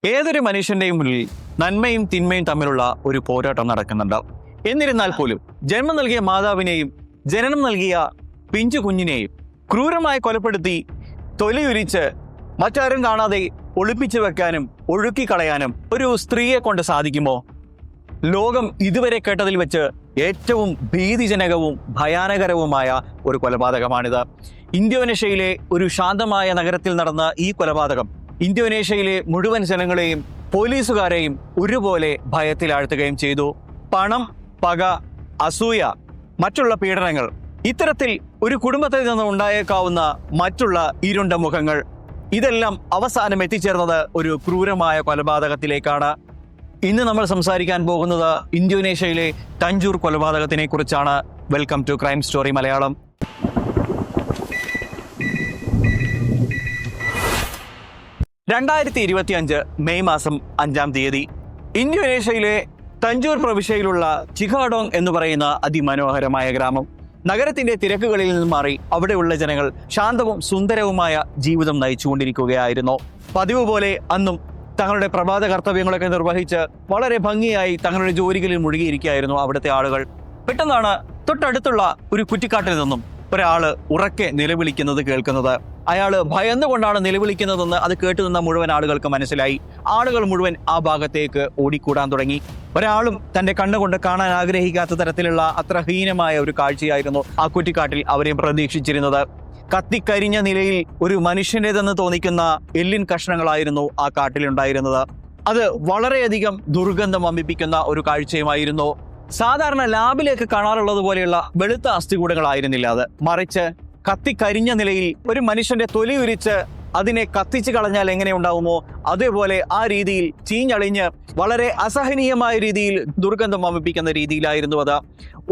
ഏതൊരു മനുഷ്യന്റെയും ഉള്ളിൽ നന്മയും തിന്മയും തമ്മിലുള്ള ഒരു പോരാട്ടം നടക്കുന്നുണ്ട്. എന്നിരുന്നാൽ പോലും ജന്മം നൽകിയ മാതാവിനെയും ജനനം നൽകിയ പിഞ്ചു കുഞ്ഞിനെയും ക്രൂരമായി കൊലപ്പെടുത്തി തൊലിയുരിച്ച് മറ്റാരും കാണാതെ ഒളിപ്പിച്ചു വെക്കാനും ഒഴുക്കിക്കളയാനും ഒരു സ്ത്രീയെ കൊണ്ട് സാധിക്കുമോ? ലോകം ഇതുവരെ കേട്ടതിൽ വെച്ച് ഏറ്റവും ഭീതിജനകവും ഭയാനകരവുമായ ഒരു കൊലപാതകമാണിത്. ഇന്തോനേഷ്യയിലെ ഒരു ശാന്തമായ നഗരത്തിൽ നടന്ന ഈ കൊലപാതകം ഇന്തോനേഷ്യയിലെ മുഴുവൻ ജനങ്ങളെയും പോലീസുകാരെയും ഒരുപോലെ ഭയത്തിലാഴ്ത്തുകയും ചെയ്തു. പണം, പക, അസൂയ, മറ്റുള്ള പീഡനങ്ങൾ, ഇത്തരത്തിൽ ഒരു കുടുംബത്തിൽ നിന്ന് ഉണ്ടായേക്കാവുന്ന മറ്റുള്ള ഇരുണ്ട മുഖങ്ങൾ, ഇതെല്ലാം അവസാനം എത്തിച്ചേർന്നത് ഒരു ക്രൂരമായ കൊലപാതകത്തിലേക്കാണ്. ഇന്ന് നമ്മൾ സംസാരിക്കാൻ പോകുന്നത് ഇന്തോനേഷ്യയിലെ തഞ്ചൂർ കൊലപാതകത്തിനെ കുറിച്ചാണ്. Welcome to crime story Malayalam. May മാസം 5-ാം തീയതി ഇന്തോനേഷ്യയിലെ തഞ്ചൂർ പ്രവിശ്യയിലുള്ള ചിഹാഡോങ് എന്ന് പറയുന്ന അതിമനോഹരമായ ഗ്രാമം. നഗരത്തിന്റെ തിരക്കുകളിൽ നിന്ന് മാറി അവിടെയുള്ള ജനങ്ങൾ ശാന്തവും സുന്ദരവുമായ ജീവിതം നയിച്ചുകൊണ്ടിരിക്കുകയായിരുന്നു. പതിവ് പോലെ അന്നും തങ്ങളുടെ പ്രഭാത കർത്തവ്യങ്ങളൊക്കെ നിർവഹിച്ച് വളരെ ഭംഗിയായി തങ്ങളുടെ ജോലികളിൽ മുഴുകിയിരിക്കുകയായിരുന്നു അവിടുത്തെ ആളുകൾ. പെട്ടെന്നാണ് തൊട്ടടുത്തുള്ള ഒരു കുറ്റിക്കാട്ടിൽ നിന്നും ഒരാള് ഉറക്കെ നിലവിളിക്കുന്നത് കേൾക്കുന്നത്. അയാള് ഭയന്നുകൊണ്ടാണ് നിലവിളിക്കുന്നതെന്ന് അത് കേട്ടുനിന്ന മുഴുവൻ ആളുകൾക്ക് മനസ്സിലായി. ആളുകൾ മുഴുവൻ ആ ഭാഗത്തേക്ക് ഓടിക്കൂടാൻ തുടങ്ങി. ഒരാളും തന്റെ കണ്ണുകൊണ്ട് കാണാൻ ആഗ്രഹിക്കാത്ത തരത്തിലുള്ള അത്ര ഹീനമായ ഒരു കാഴ്ചയായിരുന്നു ആ കുറ്റിക്കാട്ടിൽ അവരെയും പ്രതീക്ഷിച്ചിരുന്നത്. കത്തിക്കരിഞ്ഞ നിലയിൽ ഒരു മനുഷ്യൻ്റെതെന്ന് തോന്നിക്കുന്ന എല്ലിൻ കഷ്ണങ്ങളായിരുന്നു ആ കാട്ടിലുണ്ടായിരുന്നത്. അത് വളരെയധികം ദുർഗന്ധം വമിപ്പിക്കുന്ന ഒരു കാഴ്ചയുമായിരുന്നു. സാധാരണ ലാബിലേക്ക് കാണാറുള്ളത് പോലെയുള്ള വെളുത്ത അസ്ഥികൂടങ്ങളായിരുന്നില്ല അത്. മറിച്ച് കത്തിക്കരിഞ്ഞ നിലയിൽ ഒരു മനുഷ്യന്റെ തൊലി ഉരിച്ച് അതിനെ കത്തിച്ചു കളഞ്ഞാൽ എങ്ങനെ ഉണ്ടാവുമോ അതേപോലെ ആ രീതിയിൽ ചീഞ്ഞളിഞ്ഞ് വളരെ അസഹനീയമായ രീതിയിൽ ദുർഗന്ധം വമിപ്പിക്കുന്ന രീതിയിലായിരുന്നു അത്.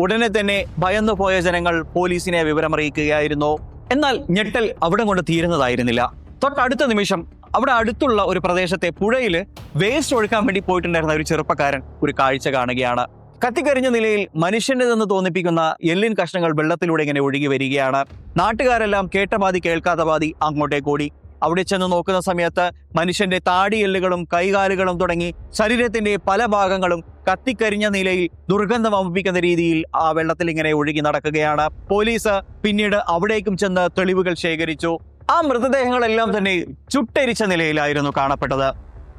ഉടനെ തന്നെ ഭയന്നു പോയ ജനങ്ങൾ പോലീസിനെ വിവരമറിയിക്കുകയായിരുന്നു. എന്നാൽ ഞെട്ടൽ അവിടെ കൊണ്ട് തീരുന്നതായിരുന്നില്ല. തൊട്ടടുത്ത നിമിഷം അവിടെ അടുത്തുള്ള ഒരു പ്രദേശത്തെ പുഴയിൽ വേസ്റ്റ് ഒഴുക്കാൻ വേണ്ടി പോയിട്ടുണ്ടായിരുന്ന ഒരു ചെറുപ്പക്കാരൻ ഒരു കാഴ്ച കാണുകയാണ്. കത്തിക്കരിഞ്ഞ നിലയിൽ മനുഷ്യൻ്റെതെന്ന് തോന്നിപ്പിക്കുന്ന എല്ലിൻ കഷ്ണങ്ങൾ വെള്ളത്തിലൂടെ ഇങ്ങനെ ഒഴുകി വരികയാണ്. നാട്ടുകാരെല്ലാം കേട്ട പാതി കേൾക്കാത്ത പാതി അങ്ങോട്ടേക്ക് ഓടി. അവിടെ ചെന്ന് നോക്കുന്ന സമയത്ത് മനുഷ്യന്റെ താടിയെല്ലുകളും കൈകാലുകളും തുടങ്ങി ശരീരത്തിന്റെ പല ഭാഗങ്ങളും കത്തിക്കരിഞ്ഞ നിലയിൽ ദുർഗന്ധം വമിപ്പിക്കുന്ന രീതിയിൽ ആ വെള്ളത്തിൽ ഇങ്ങനെ ഒഴുകി നടക്കുകയാണ്. പോലീസ് പിന്നീട് അവിടേക്കും ചെന്ന് തെളിവുകൾ ശേഖരിച്ചു. ആ മൃതദേഹങ്ങളെല്ലാം തന്നെ ചുട്ടരിച്ച നിലയിലായിരുന്നു കാണപ്പെട്ടത്.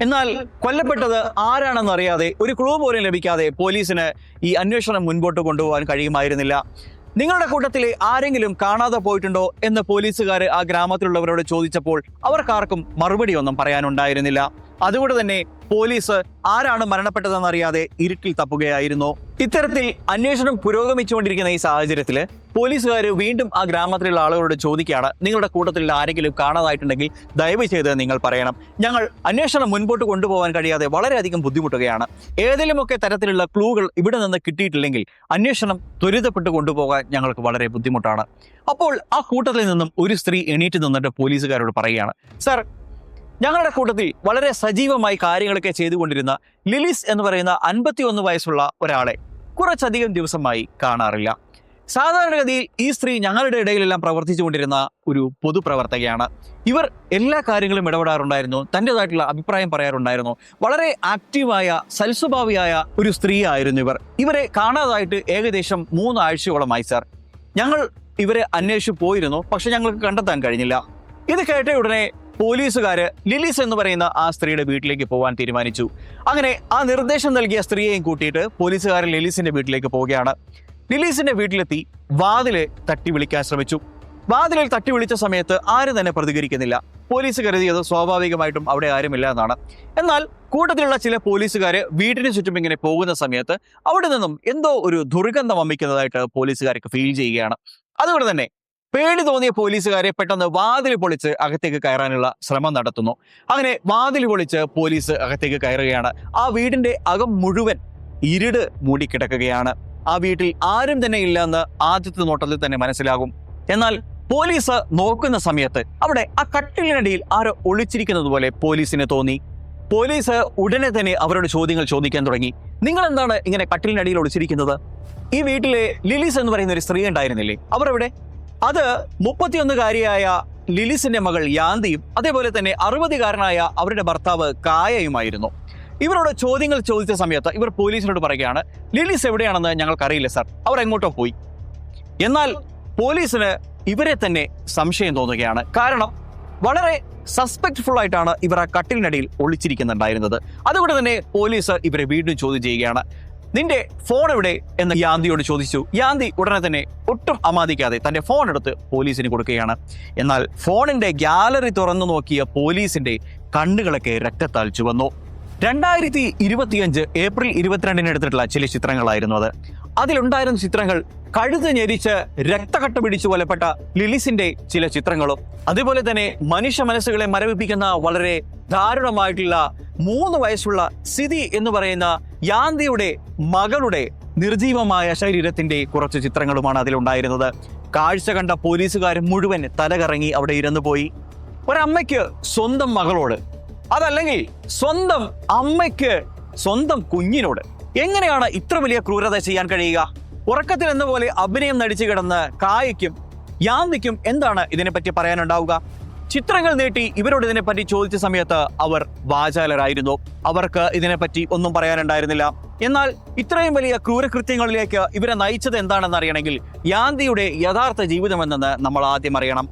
എന്നാൽ കൊല്ലപ്പെട്ടത് ആരാണെന്നറിയാതെ, ഒരു ക്ലൂ പോലും ലഭിക്കാതെ പോലീസിന് ഈ അന്വേഷണം മുൻപോട്ട് കൊണ്ടുപോകാൻ കഴിയുമായിരുന്നില്ല. നിങ്ങളുടെ കൂട്ടത്തിലെ ആരെങ്കിലും കാണാതെ പോയിട്ടുണ്ടോ എന്ന് പോലീസുകാർ ആ ഗ്രാമത്തിലുള്ളവരോട് ചോദിച്ചപ്പോൾ അവർക്കാർക്കും മറുപടി ഒന്നും പറയാനുണ്ടായിരുന്നില്ല. അതുകൊണ്ട് തന്നെ പോലീസ് ആരാണ് മരണപ്പെട്ടതെന്നറിയാതെ ഇരുട്ടിൽ തപ്പുകയായിരുന്നു. ഇത്തരത്തിൽ അന്വേഷണം പുരോഗമിച്ചുകൊണ്ടിരിക്കുന്ന ഈ സാഹചര്യത്തിൽ പോലീസുകാർ വീണ്ടും ആ ഗ്രാമത്തിലുള്ള ആളുകളോട് ചോദിക്കുകയാണ്, നിങ്ങളുടെ കൂട്ടത്തിലുള്ള ആരെങ്കിലും കാണാതായിട്ടുണ്ടെങ്കിൽ ദയവ് ചെയ്ത് നിങ്ങൾ പറയണം. ഞങ്ങൾ അന്വേഷണം മുൻപോട്ട് കൊണ്ടുപോകാൻ കഴിയാതെ വളരെയധികം ബുദ്ധിമുട്ടുകയാണ്. ഏതെങ്കിലുമൊക്കെ തരത്തിലുള്ള ക്ലൂകൾ ഇവിടെ നിന്ന് കിട്ടിയിട്ടില്ലെങ്കിൽ അന്വേഷണം ത്വരിതപ്പെട്ട് കൊണ്ടുപോകാൻ ഞങ്ങൾക്ക് വളരെ ബുദ്ധിമുട്ടാണ്. അപ്പോൾ ആ കൂട്ടത്തിൽ നിന്നും ഒരു സ്ത്രീ എണീറ്റ് നിന്നിട്ട് പോലീസുകാരോട് പറയുകയാണ്, സർ, ഞങ്ങളുടെ കൂട്ടത്തിൽ വളരെ സജീവമായി കാര്യങ്ങളൊക്കെ ചെയ്തുകൊണ്ടിരുന്ന ലിലിസ് എന്ന് പറയുന്ന 51 വയസ്സുള്ള ഒരാളെ കുറച്ചധികം ദിവസമായി കാണാറില്ല. സാധാരണഗതിയിൽ ഈ സ്ത്രീ ഞങ്ങളുടെ ഇടയിലെല്ലാം പ്രവർത്തിച്ചുകൊണ്ടിരുന്ന ഒരു പൊതുപ്രവർത്തകയാണ്. ഇവർ എല്ലാ കാര്യങ്ങളും ഇടപെടാറുണ്ടായിരുന്നു, തൻ്റെതായിട്ടുള്ള അഭിപ്രായം പറയാറുണ്ടായിരുന്നു. വളരെ ആക്റ്റീവായ സൽസ്വഭാവിയായ ഒരു സ്ത്രീ ആയിരുന്നു ഇവർ. ഇവരെ കാണാതായിട്ട് ഏകദേശം 3 ആഴ്ചയോളമായി സർ. ഞങ്ങൾ ഇവരെ അന്വേഷിച്ചു പോയിരുന്നു, പക്ഷെ ഞങ്ങൾക്ക് കണ്ടെത്താൻ കഴിഞ്ഞില്ല. ഇത് കേട്ട ഉടനെ പോലീസുകാര് ലിലിസ് എന്ന് പറയുന്ന ആ സ്ത്രീയുടെ വീട്ടിലേക്ക് പോകാൻ തീരുമാനിച്ചു. അങ്ങനെ ആ നിർദ്ദേശം നൽകിയ സ്ത്രീയെയും കൂട്ടിയിട്ട് പോലീസുകാരൻ ലിലിസിന്റെ വീട്ടിലേക്ക് പോവുകയാണ്. ലിലിസിന്റെ വീട്ടിലെത്തി വാതില് തട്ടി വിളിക്കാൻ ശ്രമിച്ചു. വാതിലിൽ തട്ടി വിളിച്ച സമയത്ത് ആരും തന്നെ പ്രതികരിക്കുന്നില്ല. പോലീസ് കരുതിയത് സ്വാഭാവികമായിട്ടും അവിടെ ആരുമില്ല എന്നാണ്. എന്നാൽ കൂട്ടത്തിലുള്ള ചില പോലീസുകാര് വീടിന് ചുറ്റും ഇങ്ങനെ പോകുന്ന സമയത്ത് അവിടെ നിന്നും എന്തോ ഒരു ദുർഗന്ധം വമിക്കുന്നതായിട്ട് പോലീസുകാർക്ക് ഫീൽ ചെയ്യുകയാണ്. അതുകൊണ്ട് തന്നെ പേടി തോന്നിയ പോലീസുകാരെ പെട്ടെന്ന് വാതിൽ പൊളിച്ച് അകത്തേക്ക് കയറാനുള്ള ശ്രമം നടത്തുന്നു. അങ്ങനെ വാതിൽ പൊളിച്ച് പോലീസ് അകത്തേക്ക് കയറുകയാണ്. ആ വീടിന്റെ അകം മുഴുവൻ ഇരുട് മൂടിക്കിടക്കുകയാണ്. ആ വീട്ടിൽ ആരും തന്നെ ഇല്ലെന്ന് ആദ്യത്തെ നോട്ടത്തിൽ തന്നെ മനസ്സിലാകും. എന്നാൽ പോലീസ് നോക്കുന്ന സമയത്ത് അവിടെ ആ കട്ടിലിനടിയിൽ ആരോ ഒളിച്ചിരിക്കുന്നത് പോലെ പോലീസിന് തോന്നി. പോലീസ് ഉടനെ തന്നെ അവരോട് ചോദ്യങ്ങൾ ചോദിക്കാൻ തുടങ്ങി. നിങ്ങൾ എന്താണ് ഇങ്ങനെ കട്ടിലിനടിയിൽ ഒളിച്ചിരിക്കുന്നത്? ഈ വീട്ടിലെ ലിലിസ് എന്ന് പറയുന്ന ഒരു സ്ത്രീ ഉണ്ടായിരുന്നില്ലേ, അവർ എവിടെ? അത് 31-കാരിയായ ലിലിസിന്റെ മകൾ യാന്തിയും അതേപോലെ തന്നെ 60-കാരനായ അവരുടെ ഭർത്താവ് കായയുമായിരുന്നു. ഇവരോട് ചോദ്യങ്ങൾ ചോദിച്ച സമയത്ത് ഇവർ പോലീസിനോട് പറയുകയാണ്, ലിലിസ് എവിടെയാണെന്ന് ഞങ്ങൾക്കറിയില്ല സാർ, അവർ എങ്ങോട്ടോ പോയി. എന്നാൽ പോലീസിന് ഇവരെ തന്നെ സംശയം തോന്നുകയാണ്. കാരണം വളരെ സസ്പെക്ട്ഫുൾ ആയിട്ടാണ് ഇവർ ആ കട്ടിലിനടിയിൽ ഒളിച്ചിരിക്കുന്നുണ്ടായിരുന്നത്. അതുകൊണ്ട് തന്നെ പോലീസ് ഇവരെ വീണ്ടും ചോദ്യം ചെയ്യുകയാണ്. നിന്റെ ഫോൺ എവിടെ എന്ന് യാന്തിയോട് ചോദിച്ചു. യാന്തി ഉടനെ തന്നെ ഒട്ടും അമാദിക്കാതെ തന്റെ ഫോൺ എടുത്ത് പോലീസിന് കൊടുക്കുകയാണ്. എന്നാൽ ഫോണിന്റെ ഗാലറി തുറന്നു നോക്കിയ പോലീസിന്റെ കണ്ണുകളൊക്കെ രക്തത്താൽ ചുവന്നു. 2025 ഏപ്രിൽ 22 എടുത്തിട്ടുള്ള ചില ചിത്രങ്ങളായിരുന്നു അത്. അതിലുണ്ടായിരുന്ന ചിത്രങ്ങൾ കഴുത്ത് ഞെരിച്ച് രക്തക്കട്ട പിടിച്ചു കൊലപ്പെട്ട ലിലിസിന്റെ ചില ചിത്രങ്ങളും അതുപോലെ തന്നെ മനുഷ്യ മനസ്സുകളെ മരവിപ്പിക്കുന്ന വളരെ ദാരുണമായിട്ടുള്ള 3 വയസ്സുള്ള സിതി എന്ന് പറയുന്ന യാന്തിയുടെ മകളുടെ നിർജീവമായ ശരീരത്തിന്റെ കുറച്ച് ചിത്രങ്ങളുമാണ് അതിലുണ്ടായിരുന്നത്. കാഴ്ച കണ്ട പോലീസുകാർ മുഴുവൻ തലകറങ്ങി അവിടെ ഇരുന്നു പോയി. ഒരമ്മയ്ക്ക് സ്വന്തം മകളോട്, അതല്ലെങ്കിൽ സ്വന്തം അമ്മയ്ക്ക് സ്വന്തം കുഞ്ഞിനോട് എങ്ങനെയാണ് ഇത്ര വലിയ ക്രൂരത ചെയ്യാൻ കഴിയുക? ഉറക്കത്തിൽ എന്ന പോലെ അഭിനയം നടിച്ചു കിടന്ന് കായയ്ക്കും യാന്തിക്കും എന്താണ് ഇതിനെപ്പറ്റി പറയാനുണ്ടാവുക? ചിത്രങ്ങൾ നീട്ടി ഇവരോട് ഇതിനെപ്പറ്റി ചോദിച്ച സമയത്ത് അവർ വാചാലരായിരുന്നു. അവർക്ക് ഇതിനെപ്പറ്റി ഒന്നും പറയാനുണ്ടായിരുന്നില്ല. എന്നാൽ ഇത്രയും വലിയ ക്രൂരകൃത്യങ്ങളിലേക്ക് ഇവരെ നയിച്ചത് എന്താണെന്ന് അറിയണമെങ്കിൽ യാന്തിയുടെ യഥാർത്ഥ ജീവിതമെന്നത് നമ്മൾ ആദ്യം അറിയണം.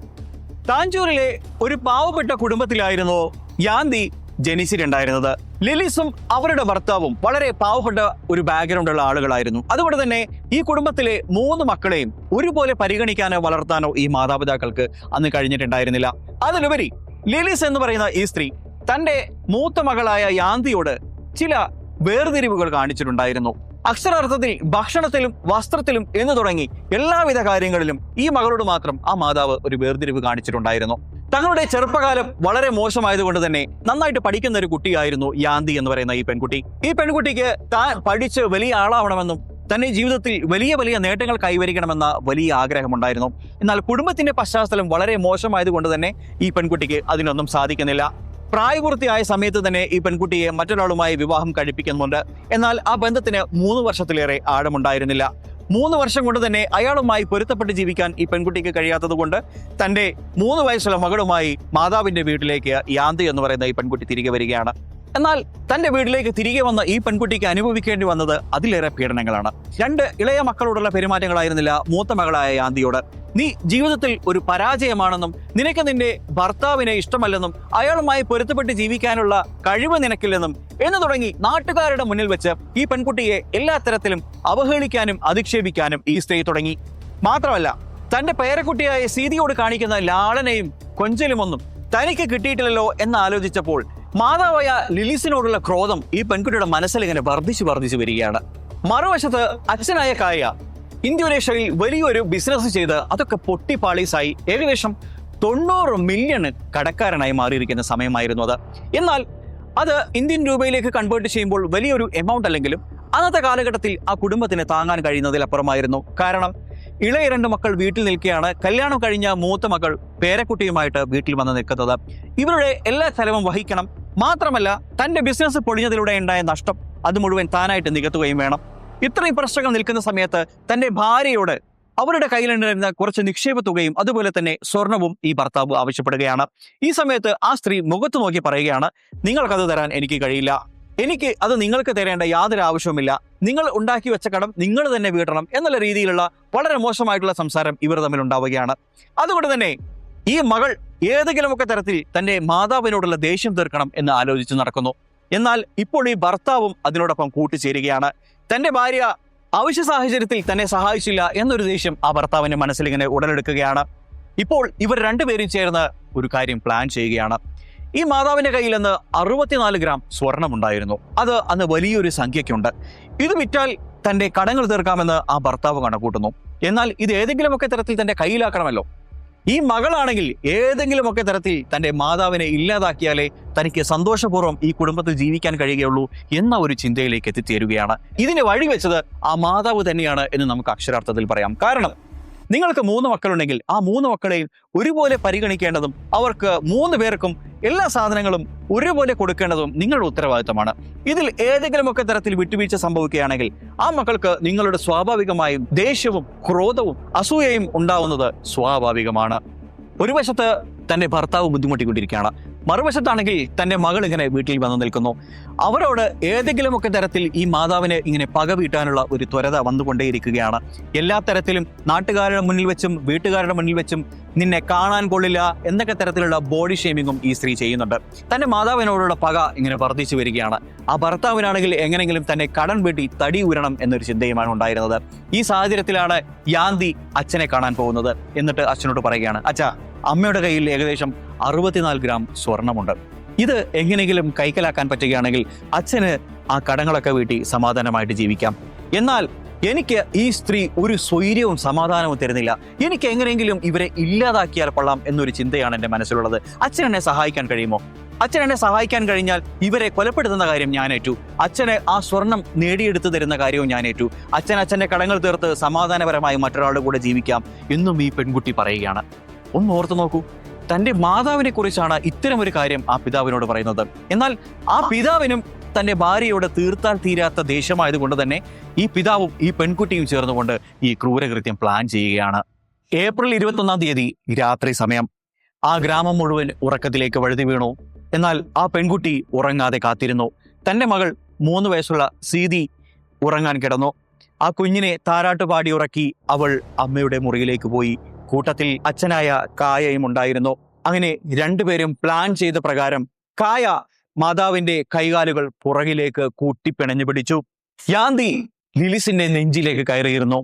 താഞ്ചൂരിലെ ഒരു പാവപ്പെട്ട കുടുംബത്തിലായിരുന്നു യാന്തി ജനിച്ചിട്ടുണ്ടായിരുന്നത്. ലിലിസും അവരുടെ ഭർത്താവും വളരെ പാവപ്പെട്ട ഒരു ബാക്ക്ഗ്രൗണ്ടുള്ള ആളുകളായിരുന്നു. അതുകൊണ്ട് തന്നെ ഈ കുടുംബത്തിലെ 3 മക്കളെയും ഒരുപോലെ പരിഗണിക്കാനോ വളർത്താനോ ഈ മാതാപിതാക്കൾക്ക് അന്ന് കഴിഞ്ഞിട്ടുണ്ടായിരുന്നില്ല. അതിലുപരി ലിലിസ് എന്ന് പറയുന്ന ഈ സ്ത്രീ തന്റെ മൂത്ത മകളായ യാന്തിയോട് ചില വേർതിരിവുകൾ കാണിച്ചിട്ടുണ്ടായിരുന്നു. അക്ഷരാർത്ഥത്തിൽ ഭക്ഷണത്തിലും വസ്ത്രത്തിലും എന്ന് തുടങ്ങി എല്ലാവിധ കാര്യങ്ങളിലും ഈ മകളോട് മാത്രം ആ മാതാവ് ഒരു വേർതിരിവ് കാണിച്ചിട്ടുണ്ടായിരുന്നു. തങ്ങളുടെ ചെറുപ്പകാലം വളരെ മോശമായതുകൊണ്ട് തന്നെ നന്നായിട്ട് പഠിക്കുന്ന ഒരു കുട്ടിയായിരുന്നു യാന്തി എന്ന് പറയുന്ന ഈ പെൺകുട്ടി. ഈ പെൺകുട്ടിക്ക് താൻ പഠിച്ച് വലിയ ആളാവണമെന്നും തന്നെ ജീവിതത്തിൽ വലിയ വലിയ നേട്ടങ്ങൾ കൈവരിക്കണമെന്ന വലിയ ആഗ്രഹമുണ്ടായിരുന്നു. എന്നാൽ കുടുംബത്തിന്റെ പശ്ചാത്തലം വളരെ മോശമായതുകൊണ്ട് തന്നെ ഈ പെൺകുട്ടിക്ക് അതിനൊന്നും സാധിക്കുന്നില്ല. പ്രായപൂർത്തിയായ സമയത്ത് തന്നെ ഈ പെൺകുട്ടിയെ മറ്റൊരാളുമായി വിവാഹം കഴിപ്പിക്കുന്നുണ്ട്. എന്നാൽ ആ ബന്ധത്തിന് 3 വർഷത്തിലേറെ ആഴമുണ്ടായിരുന്നില്ല. 3 വർഷം കൊണ്ട് തന്നെ അയാളുമായി പൊരുത്തപ്പെട്ട് ജീവിക്കാൻ ഈ പെൺകുട്ടിക്ക് കഴിയാത്തത് കൊണ്ട് തന്റെ 3 വയസ്സുള്ള മകളുമായി മാതാവിന്റെ വീട്ടിലേക്ക് യാന്തി എന്ന് പറയുന്ന ഈ പെൺകുട്ടി തിരികെ വരികയാണ്. എന്നാൽ തന്റെ വീട്ടിലേക്ക് തിരികെ വന്ന ഈ പെൺകുട്ടിക്ക് അനുഭവിക്കേണ്ടി വന്നത് അതിലേറെ പീഡനങ്ങളാണ്. 2 ഇളയ മക്കളോടുള്ള പെരുമാറ്റങ്ങളായിരുന്നില്ല മൂത്ത മകളായ യാന്തിയോട്. നീ ജീവിതത്തിൽ ഒരു പരാജയമാണെന്നും നിനക്ക് നിന്റെ ഭർത്താവിനെ ഇഷ്ടമല്ലെന്നും അയാളുമായി പൊരുത്തപ്പെട്ട് ജീവിക്കാനുള്ള കഴിവ് നിനക്കില്ലെന്നും എന്ന് തുടങ്ങി നാട്ടുകാരുടെ മുന്നിൽ വെച്ച് ഈ പെൺകുട്ടിയെ എല്ലാ തരത്തിലും അവഹേളിക്കാനും അധിക്ഷേപിക്കാനും ഈ സ്ത്രീ തുടങ്ങി. മാത്രമല്ല തന്റെ പേരക്കുട്ടിയായ സീതിയോട് കാണിക്കുന്ന ലാളനയും കൊഞ്ചലുമൊന്നും തനിക്ക് കിട്ടിയിട്ടില്ലല്ലോ എന്ന് ആലോചിച്ചപ്പോൾ മാതാവായ ലിലിസിനോടുള്ള ക്രോധം ഈ പെൺകുട്ടിയുടെ മനസ്സിൽ ഇങ്ങനെ വർദ്ധിച്ചു വരികയാണ്. മറുവശത്ത് അച്ഛനായ കായ ഇന്തോനേഷ്യയിൽ വലിയൊരു ബിസിനസ് ചെയ്ത് അതൊക്കെ പൊട്ടിപ്പാളീസായി ഏകദേശം 90 മില്യൺ കടക്കാരനായി മാറിയിരിക്കുന്ന സമയമായിരുന്നു അത്. എന്നാൽ അത് ഇന്ത്യൻ രൂപയിലേക്ക് കൺവേർട്ട് ചെയ്യുമ്പോൾ വലിയൊരു എമൗണ്ട് അല്ലെങ്കിലും അന്നത്തെ കാലഘട്ടത്തിൽ ആ കുടുംബത്തിന് താങ്ങാൻ കഴിയുന്നതിലപ്പുറമായിരുന്നു. കാരണം ഇളയ 2 മക്കൾ വീട്ടിൽ നിൽക്കുകയാണ്. കല്യാണം കഴിഞ്ഞ മൂത്ത മകൾ പേരക്കുട്ടിയുമായിട്ട് വീട്ടിൽ വന്ന് നിൽക്കുന്നത്. ഇവരുടെ എല്ലാ ചെലവും വഹിക്കണം. മാത്രമല്ല തന്റെ ബിസിനസ് പൊളിഞ്ഞതിലൂടെ ഉണ്ടായ നഷ്ടം അത് മുഴുവൻ താനായിട്ട് നികത്തുകയും വേണം. ഇത്രയും പ്രശ്നങ്ങൾ നിൽക്കുന്ന സമയത്ത് തന്റെ ഭാര്യയോട് അവരുടെ കയ്യിലുണ്ടായിരുന്ന കുറച്ച് നിക്ഷേപ തുകയും അതുപോലെ തന്നെ സ്വർണവും ഈ ഭർത്താവ് ആവശ്യപ്പെടുകയാണ്. ഈ സമയത്ത് ആ സ്ത്രീ മുഖത്ത് നോക്കി പറയുകയാണ്, നിങ്ങൾക്കത് തരാൻ എനിക്ക് കഴിയില്ല, എനിക്ക് അത് നിങ്ങൾക്ക് തരേണ്ട യാതൊരു ആവശ്യവുമില്ല, നിങ്ങൾ ഉണ്ടാക്കി വെച്ച കടം നിങ്ങൾ തന്നെ വീട്ടണം എന്നുള്ള രീതിയിലുള്ള വളരെ മോശമായിട്ടുള്ള സംസാരം ഇവർ തമ്മിൽ ഉണ്ടാവുകയാണ്. അതുകൊണ്ട് തന്നെ ഈ മകൾ ഏതെങ്കിലുമൊക്കെ തരത്തിൽ തന്റെ മാതാവിനോടുള്ള ദേഷ്യം തീർക്കണം എന്ന് ആലോചിച്ച് നടക്കുന്നു. എന്നാൽ ഇപ്പോൾ ഈ ഭർത്താവും അതിനോടൊപ്പം കൂട്ടിച്ചേരുകയാണ്. തന്റെ ഭാര്യ അവശ്യ സാഹചര്യത്തിൽ തന്നെ സഹായിച്ചില്ല എന്നൊരു ദേഷ്യം ആ ഭർത്താവിന്റെ മനസ്സിൽ ഇങ്ങനെ ഉടലെടുക്കുകയാണ്. ഇപ്പോൾ ഇവർ 2 പേരും ചേർന്ന് ഒരു കാര്യം പ്ലാൻ ചെയ്യുകയാണ്. ഈ മാതാവിന്റെ കയ്യിൽ നിന്ന് 64 ഗ്രാം സ്വർണമുണ്ടായിരുന്നു. അത് അന്ന് വലിയൊരു സംഖ്യയ്ക്കുണ്ട്. ഇത് വിറ്റാൽ തന്റെ കടങ്ങൾ തീർക്കാമെന്ന് ആ ഭർത്താവ് കണക്കൂട്ടുന്നു. എന്നാൽ ഇത് ഏതെങ്കിലുമൊക്കെ തരത്തിൽ തന്റെ കയ്യിലാക്കണമല്ലോ. ഈ മകളാണെങ്കിൽ ഏതെങ്കിലുമൊക്കെ തരത്തിൽ തന്റെ മാതാവിനെ ഇല്ലാതാക്കിയാലേ തനിക്ക് സന്തോഷപൂർവ്വം ഈ കുടുംബത്തിൽ ജീവിക്കാൻ കഴിയുകയുള്ളൂ എന്ന ഒരു ചിന്തയിലേക്ക് എത്തിച്ചേരുകയാണ്. ഇതിന് വഴിവെച്ചത് ആ മാതാവ് തന്നെയാണ് എന്ന് നമുക്ക് അക്ഷരാർത്ഥത്തിൽ പറയാം. കാരണം നിങ്ങൾക്ക് 3 മക്കളുണ്ടെങ്കിൽ ആ 3 മക്കളെയും ഒരുപോലെ പരിഗണിക്കേണ്ടതും അവർക്ക് 3 പേർക്കും എല്ലാ സാധനങ്ങളും ഒരുപോലെ കൊടുക്കേണ്ടതും നിങ്ങളുടെ ഉത്തരവാദിത്തമാണ്. ഇതിൽ ഏതെങ്കിലുമൊക്കെ തരത്തിൽ വിട്ടുവീഴ്ച സംഭവിക്കുകയാണെങ്കിൽ ആ മക്കൾക്ക് നിങ്ങളുടെ സ്വാഭാവികമായും ദേഷ്യവും ക്രോധവും അസൂയയും ഉണ്ടാവുന്നത് സ്വാഭാവികമാണ്. ഒരു വശത്ത് തന്റെ ഭർത്താവ് ബുദ്ധിമുട്ടിക്കൊണ്ടിരിക്കുകയാണ്, മറുവശത്താണെങ്കിൽ തന്റെ മകൾ ഇങ്ങനെ വീട്ടിൽ വന്നു നിൽക്കുന്നു. അവരോട് ഏതെങ്കിലുമൊക്കെ തരത്തിൽ ഈ മാതാവിന് ഇങ്ങനെ പക വീട്ടാനുള്ള ഒരു ത്വരത വന്നുകൊണ്ടേയിരിക്കുകയാണ്. എല്ലാ തരത്തിലും നാട്ടുകാരുടെ മുന്നിൽ വെച്ചും വീട്ടുകാരുടെ മുന്നിൽ വെച്ചും നിന്നെ കാണാൻ കൊള്ളില്ല എന്നൊക്കെ തരത്തിലുള്ള ബോഡി ഷേമിങ്ങും ഈ സ്ത്രീ ചെയ്യുന്നുണ്ട്. തന്റെ മാതാവിനോടുള്ള പക ഇങ്ങനെ വർദ്ധിച്ചു വരികയാണ്. ആ ഭർത്താവിനാണെങ്കിൽ എങ്ങനെയെങ്കിലും തന്നെ കടം വീട്ടി തടി ഉയരണം എന്നൊരു ചിന്തയുമാണ് ഉണ്ടായിരുന്നത്. ഈ സാഹചര്യത്തിലാണ് യാന്തി അച്ഛനെ കാണാൻ പോകുന്നത്. എന്നിട്ട് അച്ഛനോട് പറയുകയാണ്, അച്ഛാ, അമ്മയുടെ കയ്യിൽ ഏകദേശം 64 ഗ്രാം സ്വർണമുണ്ട്. ഇത് എങ്ങനെയെങ്കിലും കൈക്കലാക്കാൻ പറ്റുകയാണെങ്കിൽ അച്ഛന് ആ കടങ്ങളൊക്കെ വീട്ടി സമാധാനമായിട്ട് ജീവിക്കാം. എന്നാൽ എനിക്ക് ഈ സ്ത്രീ ഒരു സ്വൈര്യവും സമാധാനവും തരുന്നില്ല. എനിക്ക് എങ്ങനെയെങ്കിലും ഇവരെ ഇല്ലാതാക്കിയാൽ കൊള്ളാം എന്നൊരു ചിന്തയാണ് എൻ്റെ മനസ്സിലുള്ളത്. അച്ഛൻ എന്നെ സഹായിക്കാൻ കഴിയുമോ? അച്ഛൻ എന്നെ സഹായിക്കാൻ കഴിഞ്ഞാൽ ഇവരെ കൊലപ്പെടുത്തുന്ന കാര്യം ഞാൻ ഏറ്റു. അച്ഛനെ ആ സ്വർണം നേടിയെടുത്തു തരുന്ന കാര്യവും ഞാൻ ഏറ്റു. അച്ഛൻ്റെ കടങ്ങൾ തീർത്ത് സമാധാനപരമായി മറ്റൊരാളുടെ കൂടെ ജീവിക്കാം എന്നും ഈ പെൺകുട്ടി പറയുകയാണ്. ഒന്ന് ഓർത്തു നോക്കൂ, തൻ്റെ മാതാവിനെ കുറിച്ചാണ് ഇത്തരം ഒരു കാര്യം ആ പിതാവിനോട് പറയുന്നത്. എന്നാൽ ആ പിതാവിനും തൻ്റെ ഭാര്യയോട് തീർത്താൽ തീരാത്ത ദേഷ്യമായതുകൊണ്ട് തന്നെ ഈ പിതാവും ഈ പെൺകുട്ടിയും ചേർന്നുകൊണ്ട് ഈ ക്രൂരകൃത്യം പ്ലാൻ ചെയ്യുകയാണ്. ഏപ്രിൽ 21-ാം തീയതി രാത്രി സമയം. ആ ഗ്രാമം മുഴുവൻ ഉറക്കത്തിലേക്ക് വഴുതി വീണു. എന്നാൽ ആ പെൺകുട്ടി ഉറങ്ങാതെ കാത്തിരുന്നു. തൻ്റെ മകൾ 3 വയസ്സുള്ള സീതി ഉറങ്ങാൻ കിടന്നു. ആ കുഞ്ഞിനെ താരാട്ടുപാടി ഉറക്കി അവൾ അമ്മയുടെ മുറിയിലേക്ക് പോയി. കൂട്ടത്തിൽ അച്ഛനായ കായയും ഉണ്ടായിരുന്നു. അങ്ങനെ രണ്ടുപേരും പ്ലാൻ ചെയ്ത പ്രകാരം കായ മാതാവിന്റെ കൈകാലുകൾ പുറകിലേക്ക് കൂട്ടിപ്പിണഞ്ഞു പിടിച്ചു. യാന്തി ലിലിസിന്റെ നെഞ്ചിലേക്ക് കയറിയിരുന്നു.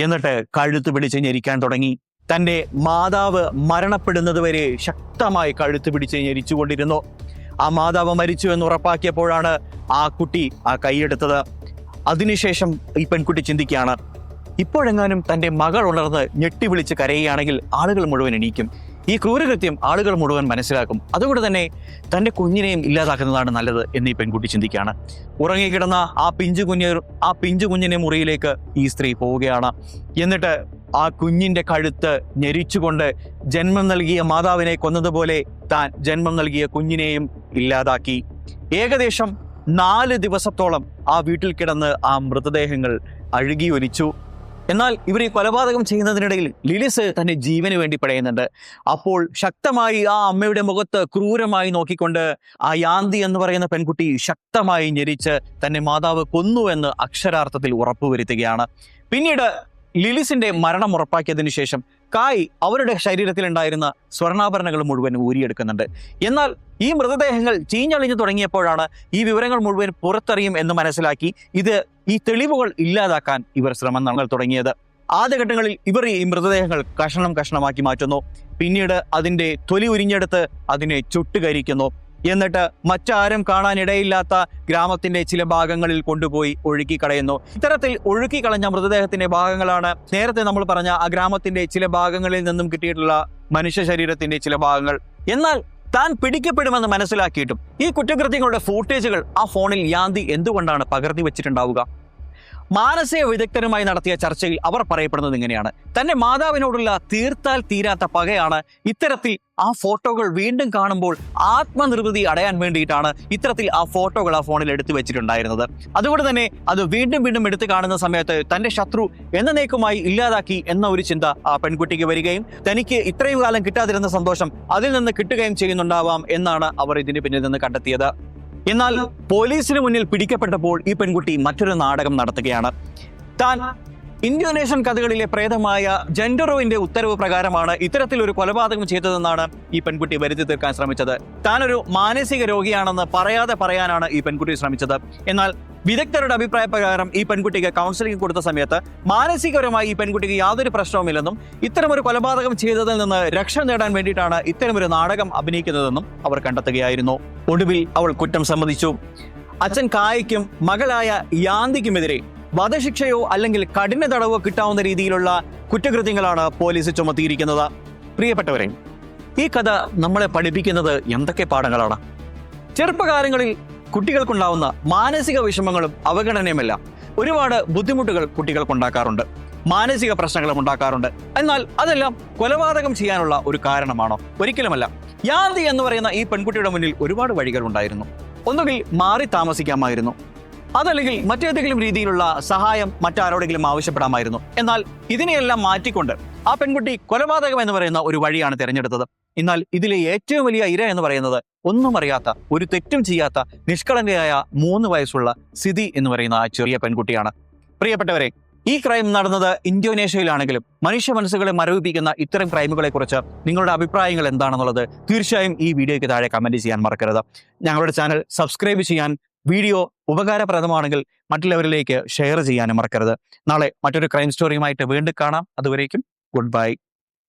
എന്നിട്ട് കഴുത്ത് പിടിച്ച് ഞെരിക്കാൻ തുടങ്ങി. തന്റെ മാതാവ് മരണപ്പെടുന്നതുവരെ ശക്തമായി കഴുത്ത് പിടിച്ച് ഞെരിച്ചുകൊണ്ടിരുന്നു. ആ മാതാവ് മരിച്ചു എന്ന് ഉറപ്പാക്കിയപ്പോഴാണ് ആ കുട്ടി ആ കൈയെടുത്തത്. അതിനുശേഷം ഈ പെൺകുട്ടി ചിന്തിക്കുകയാണ്, ഇപ്പോഴെങ്ങാനും തൻ്റെ മകൾ ഉണർന്ന് ഞെട്ടി വിളിച്ച് കരയുകയാണെങ്കിൽ ആളുകൾ മുഴുവൻ എണീക്കും. ഈ ക്രൂരകൃത്യം ആളുകൾ മുഴുവൻ മനസ്സിലാക്കും. അതുകൊണ്ട് തന്നെ തൻ്റെ കുഞ്ഞിനെയും ഇല്ലാതാക്കുന്നതാണ് നല്ലത് എന്ന് ഈ പെൺകുട്ടി ചിന്തിക്കുകയാണ്. ഉറങ്ങിക്കിടന്ന ആ പിഞ്ചു കുഞ്ഞിനെ മുറിയിലേക്ക് ഈ സ്ത്രീ പോവുകയാണ്. എന്നിട്ട് ആ കുഞ്ഞിൻ്റെ കഴുത്ത് ഞെരിച്ചുകൊണ്ട് ജന്മം നൽകിയ മാതാവിനെ കൊന്നതുപോലെ താൻ ജന്മം നൽകിയ കുഞ്ഞിനെയും ഇല്ലാതാക്കി. ഏകദേശം 4 ദിവസത്തോളം ആ വീട്ടിൽ കിടന്ന് ആ മൃതദേഹങ്ങൾ അഴുകിയൊലിച്ചു. എന്നാൽ ഇവർ ഈ കൊലപാതകം ചെയ്യുന്നതിനിടയിൽ ലിലിസ് തന്റെ ജീവന് വേണ്ടി പടയുന്നുണ്ട്. അപ്പോൾ ശക്തമായി ആ അമ്മയുടെ മുഖത്ത് ക്രൂരമായി നോക്കിക്കൊണ്ട് ആ യാന്തി എന്ന് പറയുന്ന പെൺകുട്ടി ശക്തമായി ഞെരിച്ച് തന്റെ മാതാവ് കൊന്നു എന്ന് അക്ഷരാർത്ഥത്തിൽ ഉറപ്പുവരുത്തുകയാണ്. പിന്നീട് ലിലിസിന്റെ മരണം ഉറപ്പാക്കിയതിനു ശേഷം കായ് അവരുടെ ശരീരത്തിലുണ്ടായിരുന്ന സ്വർണ്ണാഭരണങ്ങൾ മുഴുവൻ ഊരിയെടുക്കുന്നുണ്ട്. എന്നാൽ ഈ മൃതദേഹങ്ങൾ ചീഞ്ഞളിഞ്ഞു തുടങ്ങിയപ്പോഴാണ് ഈ വിവരങ്ങൾ മുഴുവൻ പുറത്തറിയും എന്ന് മനസ്സിലാക്കി ഈ തെളിവുകൾ ഇല്ലാതാക്കാൻ ഇവർ ശ്രമം തുടങ്ങിയത്. ആദ്യഘട്ടങ്ങളിൽ ഇവർ ഈ മൃതദേഹങ്ങൾ കഷണമാക്കി മാറ്റുന്നു. പിന്നീട് അതിന്റെ തൊലി ഉരിഞ്ഞെടുത്ത് അതിനെ ചുട്ടുകരിക്കുന്നു. എന്നിട്ട് മറ്റാരും കാണാനിടയില്ലാത്ത ഗ്രാമത്തിന്റെ ചില ഭാഗങ്ങളിൽ കൊണ്ടുപോയി ഒഴുക്കിക്കളയുന്നു. ഇത്തരത്തിൽ ഒഴുക്കിക്കളഞ്ഞ മൃതദേഹത്തിന്റെ ഭാഗങ്ങളാണ് നേരത്തെ നമ്മൾ പറഞ്ഞ ആ ഗ്രാമത്തിന്റെ ചില ഭാഗങ്ങളിൽ നിന്നും കിട്ടിയിട്ടുള്ള മനുഷ്യ ശരീരത്തിന്റെ ചില ഭാഗങ്ങൾ. എന്നാൽ താൻ പിടിക്കപ്പെടുമെന്ന് മനസ്സിലാക്കിയിട്ടും ഈ കുറ്റകൃത്യങ്ങളുടെ ഫൂട്ടേജുകൾ ആ ഫോണിൽ യാന്തി എന്തുകൊണ്ടാണ് പകർത്തി വെച്ചിട്ടുണ്ടാവുക? മാനസിക വിദഗ്ധരുമായി നടത്തിയ ചർച്ചയിൽ അവർ പറയപ്പെടുന്നത് ഇങ്ങനെയാണ്: തന്റെ മാതാവിനോടുള്ള തീർത്താൽ തീരാത്ത പകയാണ് ഇത്തരത്തിൽ ആ ഫോട്ടോകൾ വീണ്ടും കാണുമ്പോൾ ആത്മനിർവൃതി അടയാൻ വേണ്ടിയിട്ടാണ് ഇത്തരത്തിൽ ആ ഫോട്ടോകൾ ആ ഫോണിൽ എടുത്തു വെച്ചിട്ടുണ്ടായിരുന്നത്. അതുകൊണ്ട് തന്നെ അത് വീണ്ടും എടുത്തു കാണുന്ന സമയത്ത് തന്റെ ശത്രു എന്നേക്കുമായി ഇല്ലാതാക്കി എന്ന ഒരു ചിന്ത ആ പെൺകുട്ടിക്ക് വരികയും തനിക്ക് ഇത്രയും കാലം കിട്ടാതിരുന്ന സന്തോഷം അതിൽ നിന്ന് കിട്ടുകയും ചെയ്യുന്നുണ്ടാവാം എന്നാണ് അവർ ഇതിന് പിന്നിൽ നിന്ന് കണ്ടെത്തിയത്. എന്നാൽ പോലീസിന് മുന്നിൽ പിടിക്കപ്പെട്ടപ്പോൾ ഈ പെൺകുട്ടി മറ്റൊരു നാടകം നടത്തുകയാണ്. താൻ ഇന്തോനേഷ്യൻ കഥകളിലെ പ്രേതമായ ജെൻഡറോവിന്റെ ഉത്തരവ് പ്രകാരമാണ് ഇത്തരത്തിലൊരു കൊലപാതകം ചെയ്തതെന്നാണ് ഈ പെൺകുട്ടി വരുത്തി തീർക്കാൻ ശ്രമിച്ചത്. താനൊരു മാനസിക രോഗിയാണെന്ന് പറയാനാണ് ഈ പെൺകുട്ടി ശ്രമിച്ചത്. എന്നാൽ വിദഗ്ധരുടെ അഭിപ്രായ പ്രകാരം ഈ പെൺകുട്ടിക്ക് കൗൺസിലിംഗ് കൊടുത്ത സമയത്ത് മാനസികപരമായി ഈ പെൺകുട്ടിക്ക് യാതൊരു പ്രശ്നവുമില്ലെന്നും ഇത്തരമൊരു കൊലപാതകം ചെയ്തതിൽ നിന്ന് രക്ഷ നേടാൻ വേണ്ടിയിട്ടാണ് ഇത്തരമൊരു നാടകം അഭിനയിക്കുന്നതെന്നും അവർ കണ്ടെത്തുകയായിരുന്നു. ഒടുവിൽ അവൾ കുറ്റം സമ്മതിച്ചു. അച്ഛൻ കായയ്ക്കും മകളായ യാന്തിക്കുമെതിരെ വധശിക്ഷയോ അല്ലെങ്കിൽ കഠിന തടവോ കിട്ടാവുന്ന രീതിയിലുള്ള കുറ്റകൃത്യങ്ങളാണ് പോലീസ് ചുമത്തിയിരിക്കുന്നത്. പ്രിയപ്പെട്ടവരെ, ഈ കഥ നമ്മളെ പഠിപ്പിക്കുന്നത് എന്തൊക്കെ പാഠങ്ങളാണ്? ചെറുപ്പകാലങ്ങളിൽ കുട്ടികൾക്കുണ്ടാവുന്ന മാനസിക വിഷമങ്ങളും അവഗണനയുമെല്ലാം ഒരുപാട് ബുദ്ധിമുട്ടുകൾ കുട്ടികൾക്കുണ്ടാക്കാറുണ്ട്, മാനസിക പ്രശ്നങ്ങളും ഉണ്ടാക്കാറുണ്ട്. എന്നാൽ അതെല്ലാം കൊലപാതകം ചെയ്യാനുള്ള ഒരു കാരണമാണോ? ഒരിക്കലുമല്ല. യാന്തി എന്ന് പറയുന്ന ഈ പെൺകുട്ടിയുടെ മുന്നിൽ ഒരുപാട് വഴികൾ ഉണ്ടായിരുന്നു. ഒന്നുകിൽ മാറി താമസിക്കാമായിരുന്നു, അതല്ലെങ്കിൽ മറ്റേതെങ്കിലും രീതിയിലുള്ള സഹായം മറ്റാരോടെങ്കിലും ആവശ്യപ്പെടാമായിരുന്നു. എന്നാൽ ഇതിനെയെല്ലാം മാറ്റിക്കൊണ്ട് ആ പെൺകുട്ടി കൊലപാതകം എന്ന് പറയുന്ന ഒരു വഴിയാണ് തിരഞ്ഞെടുത്തത്. എന്നാൽ ഇതിലെ ഏറ്റവും വലിയ ഇര എന്ന് പറയുന്നത് ഒന്നും അറിയാത്ത, ഒരു തെറ്റും ചെയ്യാത്ത നിഷ്കളങ്കയായ 3 വയസ്സുള്ള സിതി എന്ന് പറയുന്ന ആ ചെറിയ പെൺകുട്ടിയാണ്. പ്രിയപ്പെട്ടവരെ, ഈ ക്രൈം നടന്നത് ഇന്തോനേഷ്യയിലാണെങ്കിലും മനുഷ്യ മനസ്സുകളെ മരവിപ്പിക്കുന്ന ഇത്തരം ക്രൈമുകളെ കുറിച്ച് നിങ്ങളുടെ അഭിപ്രായങ്ങൾ എന്താണെന്നുള്ളത് തീർച്ചയായും ഈ വീഡിയോയ്ക്ക് താഴെ കമന്റ് ചെയ്യാൻ മറക്കരുത്. ഞങ്ങളുടെ ചാനൽ സബ്സ്ക്രൈബ് ചെയ്യാൻ, വീഡിയോ ഉപകാരപ്രദമാണെങ്കിൽ മറ്റുള്ളവരിലേക്ക് ഷെയർ ചെയ്യാനും മറക്കരുത്. നാളെ മറ്റൊരു ക്രൈം സ്റ്റോറിയുമായിട്ട് വീണ്ടും കാണാം. അതുവരേക്കും ഗുഡ് ബൈ.